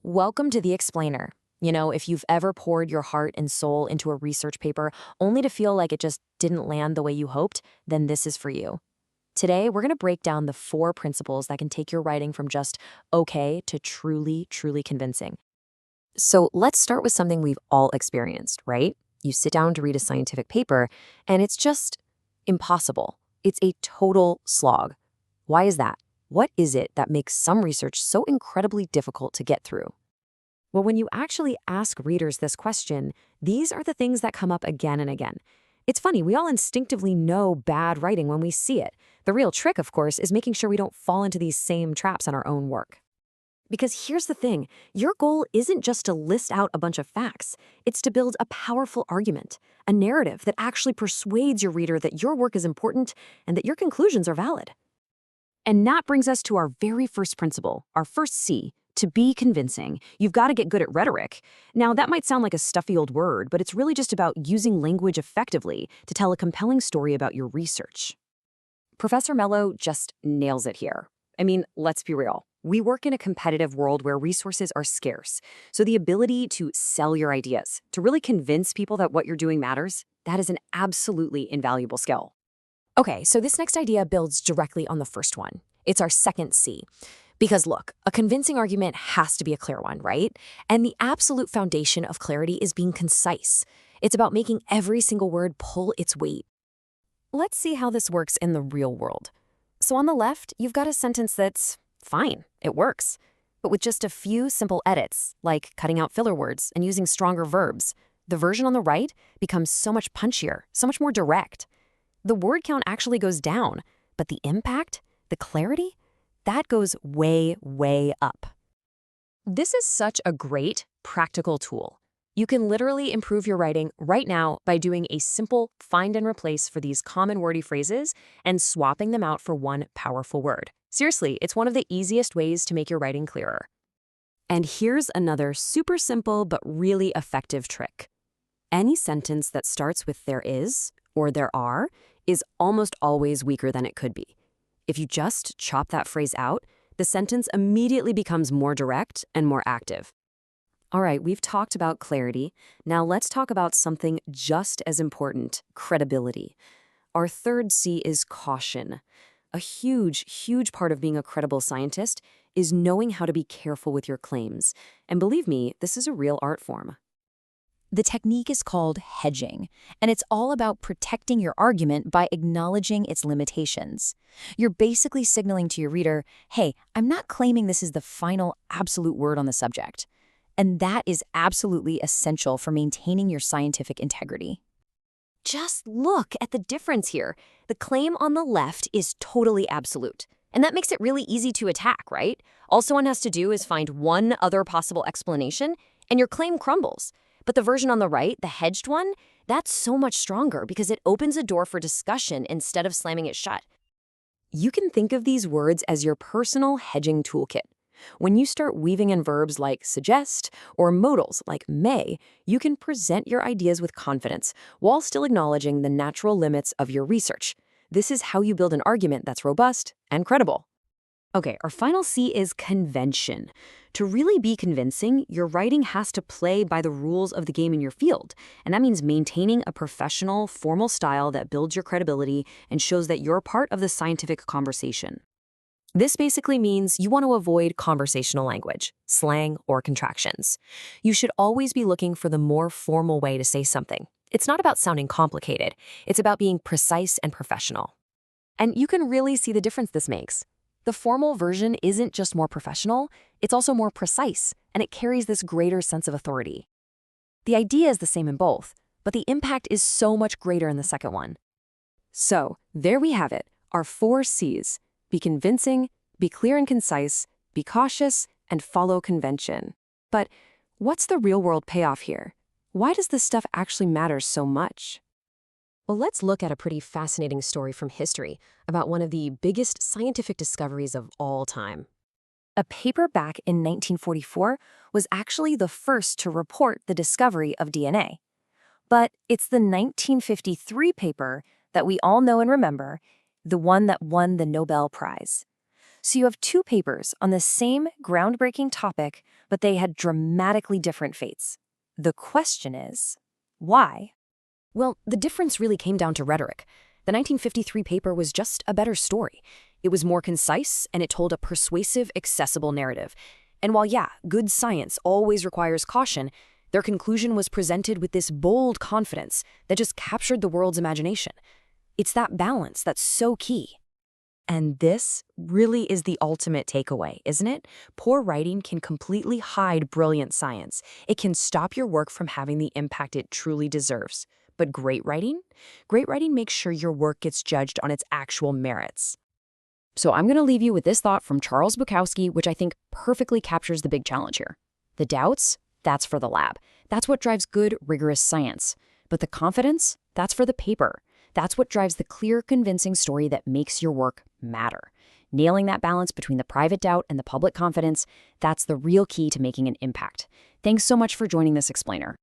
Welcome to The Explainer. If you've ever poured your heart and soul into a research paper only to feel like it just didn't land the way you hoped, then this is for you. Today, we're going to break down the 4 principles that can take your writing from just okay to truly, truly convincing. So let's start with something we've all experienced, right? You sit down to read a scientific paper, and it's just impossible. It's a total slog. Why is that? What is it that makes some research so incredibly difficult to get through? Well, when you actually ask readers this question, these are the things that come up again and again. It's funny, we all instinctively know bad writing when we see it. The real trick, of course, is making sure we don't fall into these same traps on our own work. Because here's the thing, your goal isn't just to list out a bunch of facts. It's to build a powerful argument, a narrative that actually persuades your reader that your work is important and that your conclusions are valid. And that brings us to our very first principle, our first C. To be convincing, you've got to get good at rhetoric. Now, that might sound like a stuffy old word, but it's really just about using language effectively to tell a compelling story about your research. Professor Mello just nails it here. I mean, let's be real. We work in a competitive world where resources are scarce. So the ability to sell your ideas, to really convince people that what you're doing matters, that is an absolutely invaluable skill. Okay, so this next idea builds directly on the first one. It's our second C. Because look, a convincing argument has to be a clear one, right? And the absolute foundation of clarity is being concise. It's about making every single word pull its weight. Let's see how this works in the real world. So on the left, you've got a sentence that's fine, it works. But with just a few simple edits, like cutting out filler words and using stronger verbs, the version on the right becomes so much punchier, so much more direct. The word count actually goes down, but the impact, the clarity, that goes way, way up. This is such a great, practical tool. You can literally improve your writing right now by doing a simple find and replace for these common wordy phrases and swapping them out for one powerful word. Seriously, it's one of the easiest ways to make your writing clearer. And here's another super simple but really effective trick. Any sentence that starts with there is or there are is almost always weaker than it could be. If you just chop that phrase out, the sentence immediately becomes more direct and more active. All right, we've talked about clarity. Now let's talk about something just as important, credibility. Our third C is caution. A huge, huge part of being a credible scientist is knowing how to be careful with your claims. And believe me, this is a real art form. The technique is called hedging, and it's all about protecting your argument by acknowledging its limitations. You're basically signaling to your reader, hey, I'm not claiming this is the final absolute word on the subject. And that is absolutely essential for maintaining your scientific integrity. Just look at the difference here. The claim on the left is totally absolute. And that makes it really easy to attack, right? All someone has to do is find one other possible explanation, and your claim crumbles. But the version on the right, the hedged one, that's so much stronger because it opens a door for discussion instead of slamming it shut. You can think of these words as your personal hedging toolkit. When you start weaving in verbs like suggest or modals like may, you can present your ideas with confidence while still acknowledging the natural limits of your research. This is how you build an argument that's robust and credible. Okay, our final C is convention. To really be convincing, your writing has to play by the rules of the game in your field. And that means maintaining a professional, formal style that builds your credibility and shows that you're part of the scientific conversation. This basically means you want to avoid conversational language, slang, or contractions. You should always be looking for the more formal way to say something. It's not about sounding complicated. It's about being precise and professional. And you can really see the difference this makes. The formal version isn't just more professional, it's also more precise, and it carries this greater sense of authority. The idea is the same in both, but the impact is so much greater in the second one. So, there we have it, our 4 C's. Be convincing, be clear and concise, be cautious, and follow convention. But what's the real-world payoff here? Why does this stuff actually matter so much? Well, let's look at a pretty fascinating story from history about one of the biggest scientific discoveries of all time. A paper back in 1944 was actually the first to report the discovery of DNA. But it's the 1953 paper that we all know and remember, the one that won the Nobel Prize. So you have two papers on the same groundbreaking topic, but they had dramatically different fates. The question is, why? Well, the difference really came down to rhetoric. The 1953 paper was just a better story. It was more concise, and it told a persuasive, accessible narrative. And while, yeah, good science always requires caution, their conclusion was presented with this bold confidence that just captured the world's imagination. It's that balance that's so key. And this really is the ultimate takeaway, isn't it? Poor writing can completely hide brilliant science. It can stop your work from having the impact it truly deserves. But great writing? Great writing makes sure your work gets judged on its actual merits. So I'm going to leave you with this thought from Charles Bukowski, which I think perfectly captures the big challenge here. The doubts? That's for the lab. That's what drives good, rigorous science. But the confidence? That's for the paper. That's what drives the clear, convincing story that makes your work matter. Nailing that balance between the private doubt and the public confidence, that's the real key to making an impact. Thanks so much for joining this explainer.